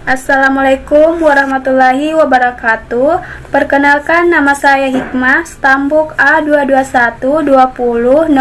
Assalamualaikum warahmatullahi wabarakatuh. Perkenalkan, nama saya Hikmah, stambuk A221209090.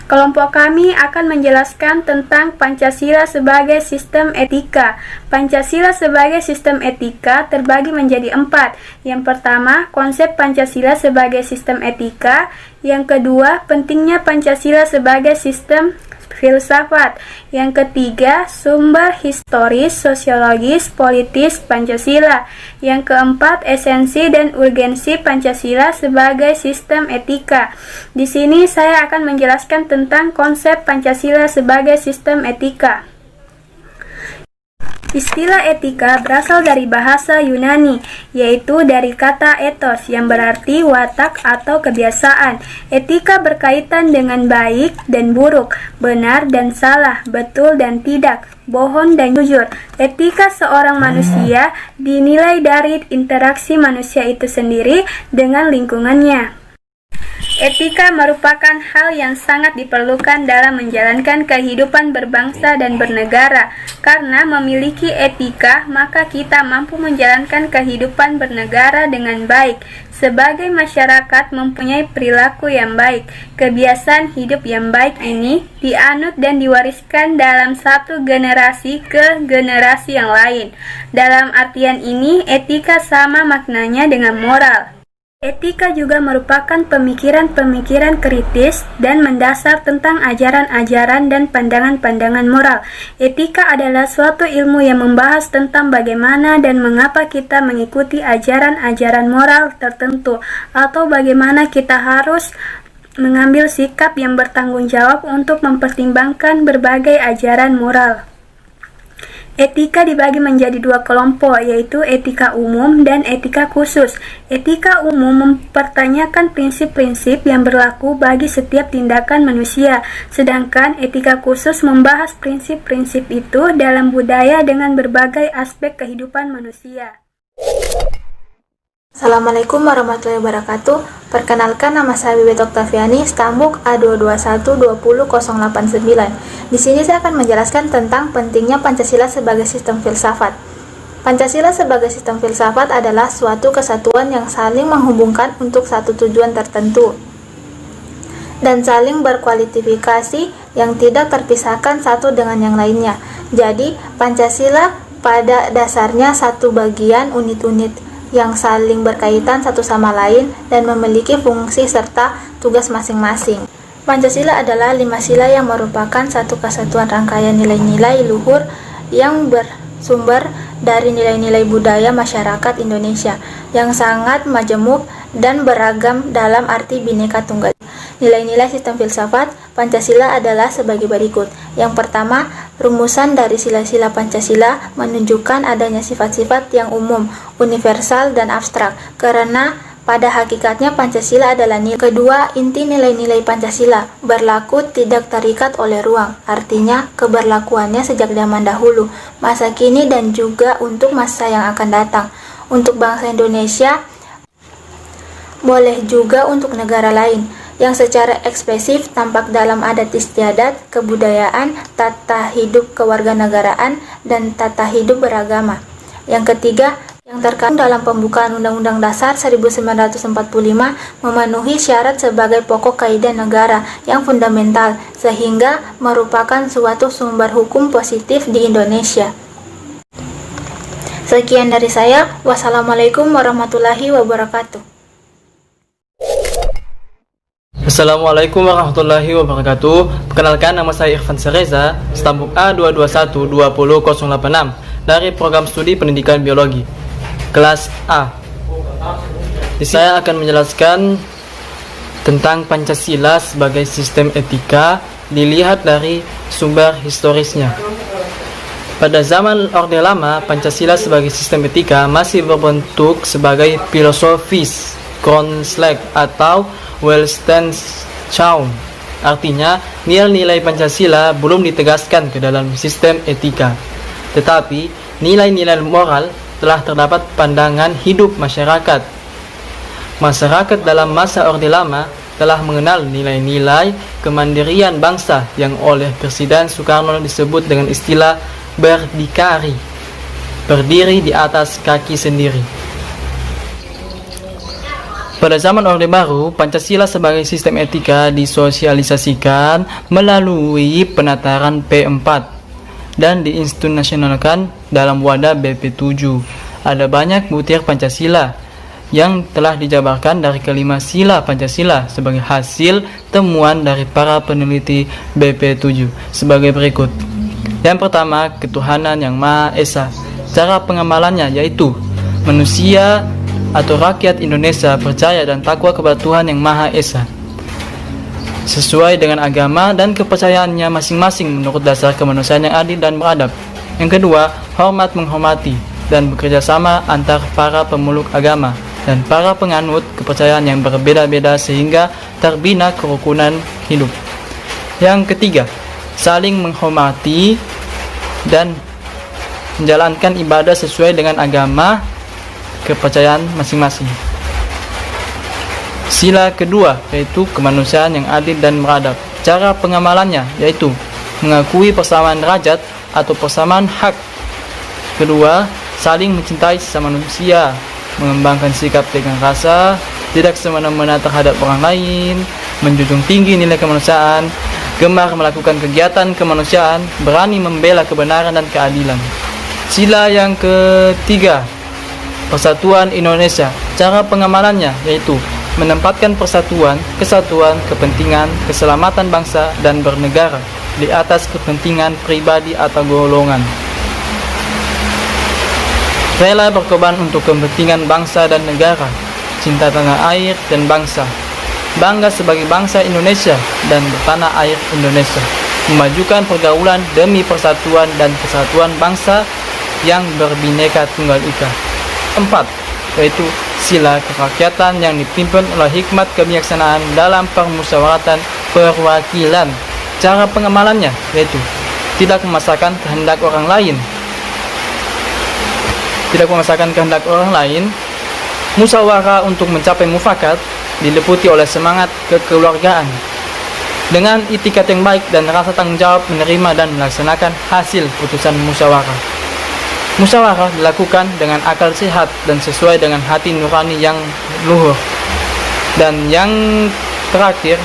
Kelompok kami akan menjelaskan tentang Pancasila sebagai sistem etika. Pancasila sebagai sistem etika terbagi menjadi 4. Yang pertama, konsep Pancasila sebagai sistem etika. Yang kedua, pentingnya Pancasila sebagai sistem filsafat. Yang ketiga, sumber historis, sosiologis, politis Pancasila. Yang keempat, esensi dan urgensi Pancasila sebagai sistem etika. Di sini saya akan menjelaskan tentang konsep Pancasila sebagai sistem etika. Istilah etika berasal dari bahasa Yunani, yaitu dari kata ethos yang berarti watak atau kebiasaan. Etika berkaitan dengan baik dan buruk, benar dan salah, betul dan tidak, bohong dan jujur. Etika seorang manusia dinilai dari interaksi manusia itu sendiri dengan lingkungannya. Etika merupakan hal yang sangat diperlukan dalam menjalankan kehidupan berbangsa dan bernegara. Karena memiliki etika, maka kita mampu menjalankan kehidupan bernegara dengan baik. Sebagai masyarakat mempunyai perilaku yang baik. Kebiasaan hidup yang baik ini dianut dan diwariskan dalam satu generasi ke generasi yang lain. Dalam artian ini, etika sama maknanya dengan moral. Etika juga merupakan pemikiran-pemikiran kritis dan mendasar tentang ajaran-ajaran dan pandangan-pandangan moral. Etika adalah suatu ilmu yang membahas tentang bagaimana dan mengapa kita mengikuti ajaran-ajaran moral tertentu, atau bagaimana kita harus mengambil sikap yang bertanggung jawab untuk mempertimbangkan berbagai ajaran moral. Etika dibagi menjadi 2 kelompok, yaitu etika umum dan etika khusus. Etika umum mempertanyakan prinsip-prinsip yang berlaku bagi setiap tindakan manusia, sedangkan etika khusus membahas prinsip-prinsip itu dalam budaya dengan berbagai aspek kehidupan manusia. Assalamualaikum warahmatullahi wabarakatuh. Perkenalkan, nama saya Bibit Oktaviani, stambuk A2212089. Di sini saya akan menjelaskan tentang pentingnya Pancasila sebagai sistem filsafat. Pancasila sebagai sistem filsafat adalah suatu kesatuan yang saling menghubungkan untuk satu tujuan tertentu dan saling berkualifikasi yang tidak terpisahkan satu dengan yang lainnya. Jadi, Pancasila pada dasarnya satu bagian unit-unit yang saling berkaitan satu sama lain dan memiliki fungsi serta tugas masing-masing. Pancasila adalah 5 sila yang merupakan satu kesatuan rangkaian nilai-nilai luhur yang bersumber dari nilai-nilai budaya masyarakat Indonesia yang sangat majemuk dan beragam dalam arti Bhinneka Tunggal Ika. Nilai-nilai sistem filsafat Pancasila adalah sebagai berikut. Yang pertama, rumusan dari sila-sila Pancasila menunjukkan adanya sifat-sifat yang umum, universal, dan abstrak, karena pada hakikatnya Pancasila adalah nilai. Kedua, inti nilai-nilai Pancasila berlaku tidak terikat oleh ruang, artinya keberlakuannya sejak zaman dahulu, masa kini, dan juga untuk masa yang akan datang. Untuk bangsa Indonesia, boleh juga untuk negara lain, yang secara ekspresif tampak dalam adat istiadat, kebudayaan, tata hidup kewarganegaraan, dan tata hidup beragama. Yang ketiga, yang terkandung dalam pembukaan Undang-Undang Dasar 1945 memenuhi syarat sebagai pokok kaidah negara yang fundamental, sehingga merupakan suatu sumber hukum positif di Indonesia. Sekian dari saya. Wassalamualaikum warahmatullahi wabarakatuh. Assalamualaikum warahmatullahi wabarakatuh. Perkenalkan, nama saya Irfan Sereza, stambuk A2212086 dari program studi pendidikan biologi kelas A. Saya akan menjelaskan tentang Pancasila sebagai sistem etika dilihat dari sumber historisnya. Pada zaman Orde Lama, Pancasila sebagai sistem etika masih berbentuk sebagai filosofis Grundslag atau Weltanschauung. Artinya, nilai-nilai Pancasila belum ditegaskan ke dalam sistem etika. Tetapi, nilai-nilai moral telah terdapat pandangan hidup masyarakat. Masyarakat dalam masa Orde Lama telah mengenal nilai-nilai kemandirian bangsa yang oleh Presiden Soekarno disebut dengan istilah berdikari. berdiri di atas kaki sendiri. Pada zaman Orde Baru, Pancasila sebagai sistem etika disosialisasikan melalui penataran P4 dan diinstitusionalkan dalam wadah BP7. Ada banyak butir Pancasila yang telah dijabarkan dari kelima sila Pancasila sebagai hasil temuan dari para peneliti BP7 sebagai berikut. Yang pertama, ketuhanan yang Maha Esa. Cara pengamalannya yaitu manusia atau rakyat Indonesia percaya dan takwa kepada Tuhan yang Maha Esa sesuai dengan agama dan kepercayaannya masing-masing menurut dasar kemanusiaan yang adil dan beradab. Yang kedua, hormat menghormati dan bekerja sama antar para pemeluk agama dan para penganut kepercayaan yang berbeda-beda sehingga terbina kerukunan hidup. Yang ketiga, saling menghormati dan menjalankan ibadah sesuai dengan agama kepercayaan masing-masing. Sila kedua yaitu kemanusiaan yang adil dan beradab. Cara pengamalannya yaitu mengakui persamaan derajat atau persamaan hak. Kedua, saling mencintai sesama manusia, mengembangkan sikap tegang rasa, tidak semena-mena terhadap orang lain, menjunjung tinggi nilai kemanusiaan, gemar melakukan kegiatan kemanusiaan, berani membela kebenaran dan keadilan. Sila yang ketiga, Persatuan Indonesia. Cara pengamalannya yaitu menempatkan persatuan, kesatuan, kepentingan, keselamatan bangsa dan bernegara di atas kepentingan pribadi atau golongan. Rela berkorban untuk kepentingan bangsa dan negara, cinta tanah air dan bangsa, bangga sebagai bangsa Indonesia dan bertanah air Indonesia, memajukan pergaulan demi persatuan dan kesatuan bangsa yang berbineka tunggal ika. 4. Yaitu sila kerakyatan yang dipimpin oleh hikmat kebijaksanaan dalam permusyawaratan perwakilan. Cara pengamalannya yaitu tidak memaksakan kehendak orang lain, musyawarah untuk mencapai mufakat diliputi oleh semangat kekeluargaan dengan itikat yang baik dan rasa tanggung jawab menerima dan melaksanakan hasil putusan musyawarah. Musyawarah dilakukan dengan akal sehat dan sesuai dengan hati nurani yang luhur. Dan yang terakhir,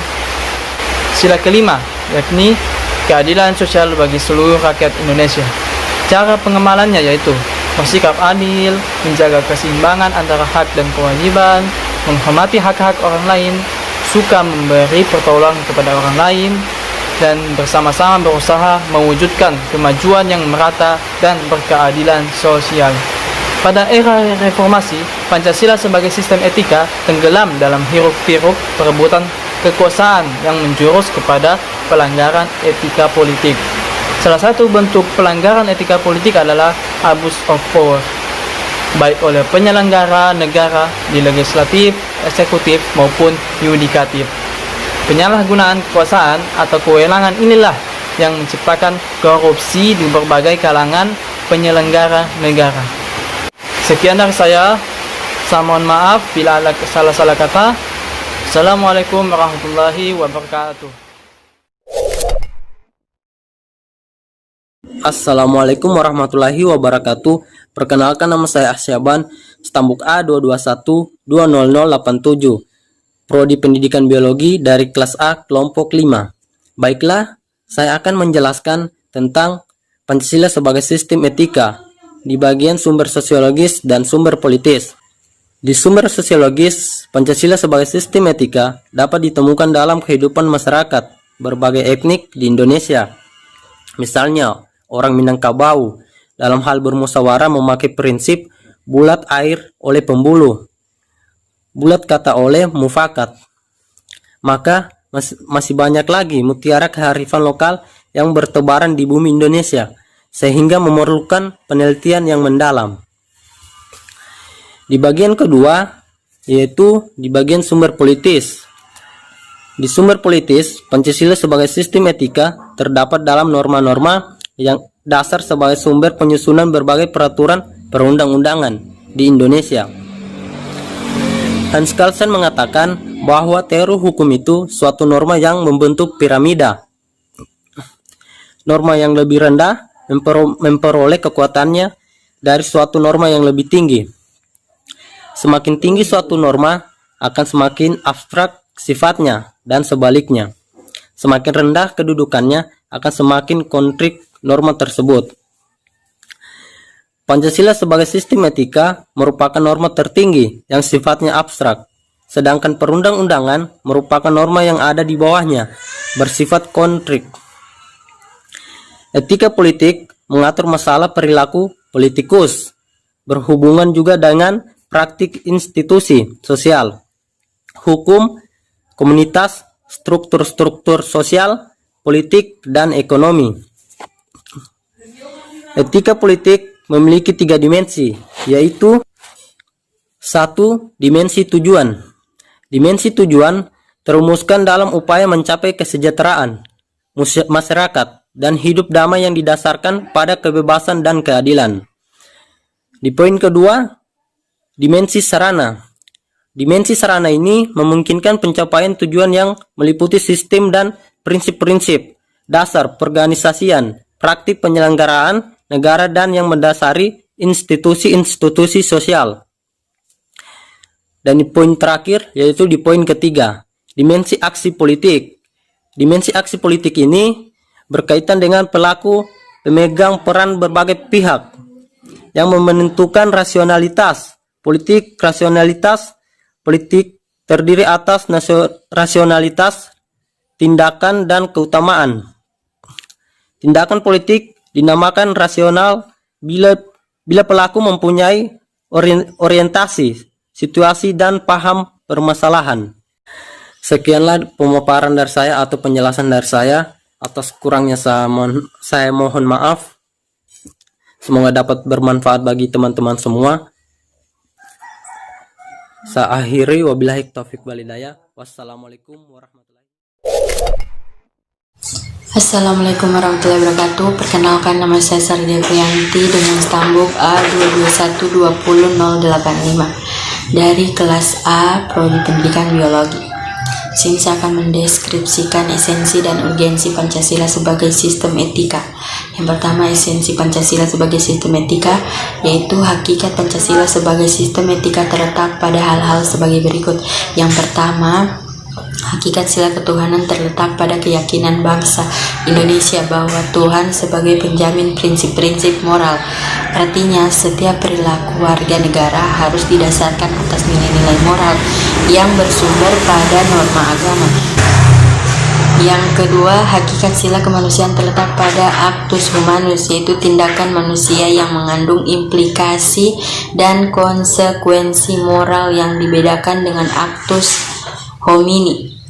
sila kelima, yakni keadilan sosial bagi seluruh rakyat Indonesia. Cara pengamalannya yaitu bersikap adil, menjaga keseimbangan antara hak dan kewajiban, menghormati hak-hak orang lain, suka memberi pertolongan kepada orang lain, dan bersama-sama berusaha mewujudkan kemajuan yang merata dan berkeadilan sosial. Pada era reformasi, Pancasila sebagai sistem etika tenggelam dalam hiruk-pikuk perebutan kekuasaan yang menjurus kepada pelanggaran etika politik. Salah satu bentuk pelanggaran etika politik adalah abuse of power, baik oleh penyelenggara negara di legislatif, eksekutif maupun yudikatif. Penyalahgunaan kekuasaan atau kewenangan inilah yang menciptakan korupsi di berbagai kalangan penyelenggara negara. Sekian dari saya mohon maaf bila ada salah-salah kata. Assalamualaikum warahmatullahi wabarakatuh. Assalamualaikum warahmatullahi wabarakatuh. Perkenalkan, nama saya Asyaban, stambuk A221-20087. Prodi Pendidikan Biologi dari kelas A kelompok 5. Baiklah, saya akan menjelaskan tentang Pancasila sebagai sistem etika di bagian sumber sosiologis dan sumber politis. Di sumber sosiologis, Pancasila sebagai sistem etika dapat ditemukan dalam kehidupan masyarakat berbagai etnik di Indonesia. Misalnya, orang Minangkabau dalam hal bermusyawarah memakai prinsip bulat air oleh pembuluh, bulat kata oleh mufakat. Maka masih banyak lagi mutiara kearifan lokal yang bertebaran di bumi Indonesia, sehingga memerlukan penelitian yang mendalam. Di bagian kedua, yaitu di bagian sumber politis. Di sumber politis, Pancasila sebagai sistem etika terdapat dalam norma-norma yang dasar sebagai sumber penyusunan berbagai peraturan perundang-undangan di Indonesia. Hans Kelsen mengatakan bahwa teori hukum itu suatu norma yang membentuk piramida. Norma yang lebih rendah memperoleh kekuatannya dari suatu norma yang lebih tinggi. Semakin tinggi suatu norma, akan semakin abstrak sifatnya, dan sebaliknya. Semakin rendah kedudukannya, akan semakin konkret norma tersebut. Pancasila sebagai sistem etika merupakan norma tertinggi yang sifatnya abstrak, sedangkan perundang-undangan merupakan norma yang ada di bawahnya, bersifat konkret. Etika politik mengatur masalah perilaku politikus, berhubungan juga dengan praktik institusi sosial, hukum, komunitas, struktur-struktur sosial, politik, dan ekonomi. Etika politik memiliki 3 dimensi, yaitu 1. Dimensi tujuan. Dimensi tujuan terumuskan dalam upaya mencapai kesejahteraan masyarakat dan hidup damai yang didasarkan pada kebebasan dan keadilan. Di poin kedua, dimensi sarana. Dimensi sarana ini memungkinkan pencapaian tujuan yang meliputi sistem dan prinsip-prinsip dasar perorganisasian, praktik penyelenggaraan negara, dan yang mendasari institusi-institusi sosial. Dan di poin terakhir, yaitu di poin ketiga, dimensi aksi politik. Dimensi aksi politik ini berkaitan dengan pelaku pemegang peran berbagai pihak yang menentukan rasionalitas politik. Rasionalitas politik terdiri atas rasionalitas tindakan dan keutamaan. Tindakan politik dinamakan rasional bila pelaku mempunyai orientasi, situasi, dan paham permasalahan. Sekianlah pemaparan dari saya atau penjelasan dari saya. Atas kurangnya saya mohon maaf. Semoga dapat bermanfaat bagi teman-teman semua. Saya akhiri, wabillahi taufik walhidayah. Wassalamualaikum warahmatullahi wabarakatuh. Assalamualaikum warahmatullahi wabarakatuh. Perkenalkan, nama saya Sardia Priyanti dengan stambuk A2212085 dari kelas A Prodi Pendidikan Biologi. Sini saya akan mendeskripsikan esensi dan urgensi Pancasila sebagai sistem etika. Yang pertama, esensi Pancasila sebagai sistem etika, yaitu hakikat Pancasila sebagai sistem etika terletak pada hal-hal sebagai berikut. Yang pertama, hakikat sila ketuhanan terletak pada keyakinan bangsa Indonesia bahwa Tuhan sebagai penjamin prinsip-prinsip moral. Artinya, setiap perilaku warga negara harus didasarkan atas nilai-nilai moral yang bersumber pada norma agama. Yang kedua, hakikat sila kemanusiaan terletak pada actus humanus, yaitu tindakan manusia yang mengandung implikasi dan konsekuensi moral yang dibedakan dengan actus homini,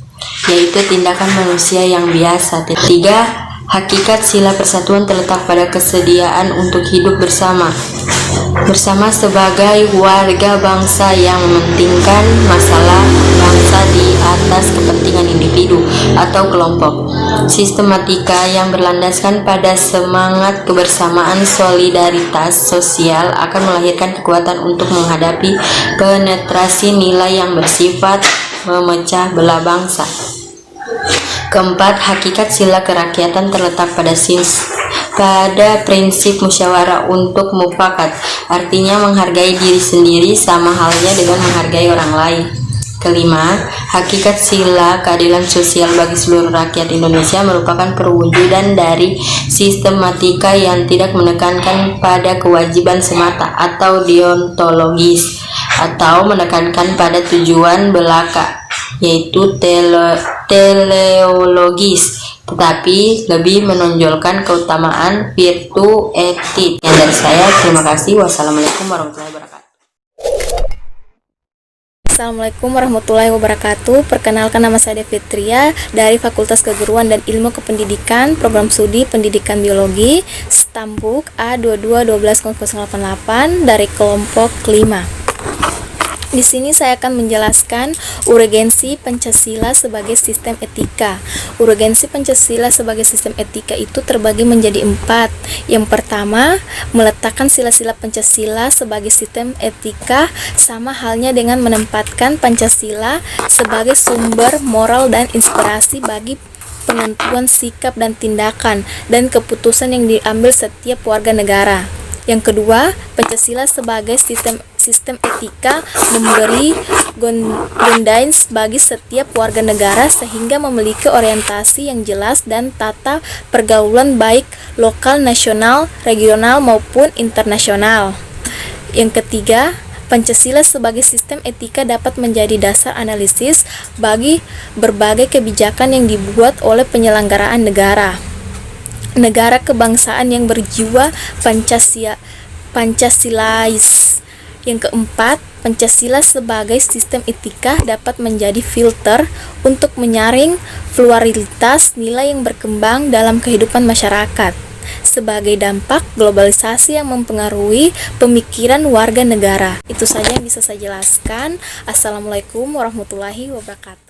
yaitu tindakan manusia yang biasa. Ketiga, hakikat sila persatuan terletak pada kesediaan untuk hidup bersama sebagai warga bangsa yang mementingkan masalah bangsa di atas kepentingan individu atau kelompok. Sistematika yang berlandaskan pada semangat kebersamaan solidaritas sosial akan melahirkan kekuatan untuk menghadapi penetrasi nilai yang bersifat memecah belah bangsa. Keempat, hakikat sila kerakyatan terletak pada prinsip musyawarah untuk mufakat, artinya menghargai diri sendiri sama halnya dengan menghargai orang lain. Kelima, hakikat sila keadilan sosial bagi seluruh rakyat Indonesia merupakan perwujudan dari sistematika yang tidak menekankan pada kewajiban semata atau deontologis, atau menekankan pada tujuan belaka, yaitu teleologis, tetapi lebih menonjolkan keutamaan virtu etik. Yang dari saya, terima kasih. Wassalamualaikum warahmatullahi wabarakatuh. Assalamualaikum warahmatullahi wabarakatuh. Perkenalkan, nama saya Devitria dari Fakultas Keguruan dan Ilmu Kependidikan, Program Studi Pendidikan Biologi, Stambuk A22120088 dari kelompok 5. Di sini saya akan menjelaskan urgensi Pancasila sebagai sistem etika. Urgensi Pancasila sebagai sistem etika itu terbagi menjadi 4. Yang pertama, meletakkan sila-sila Pancasila sebagai sistem etika sama halnya dengan menempatkan Pancasila sebagai sumber moral dan inspirasi bagi penentuan sikap dan tindakan dan keputusan yang diambil setiap warga negara. Yang kedua, Pancasila sebagai sistem etika memberi guidelines bagi setiap warga negara sehingga memiliki orientasi yang jelas dan tata pergaulan baik lokal, nasional, regional maupun internasional. Yang ketiga, Pancasila sebagai sistem etika dapat menjadi dasar analisis bagi berbagai kebijakan yang dibuat oleh penyelenggaraan negara. Negara kebangsaan yang berjiwa Pancasilais. Yang keempat, Pancasila sebagai sistem etika dapat menjadi filter untuk menyaring pluralitas nilai yang berkembang dalam kehidupan masyarakat sebagai dampak globalisasi yang mempengaruhi pemikiran warga negara. Itu saja yang bisa saya jelaskan. Assalamualaikum warahmatullahi wabarakatuh.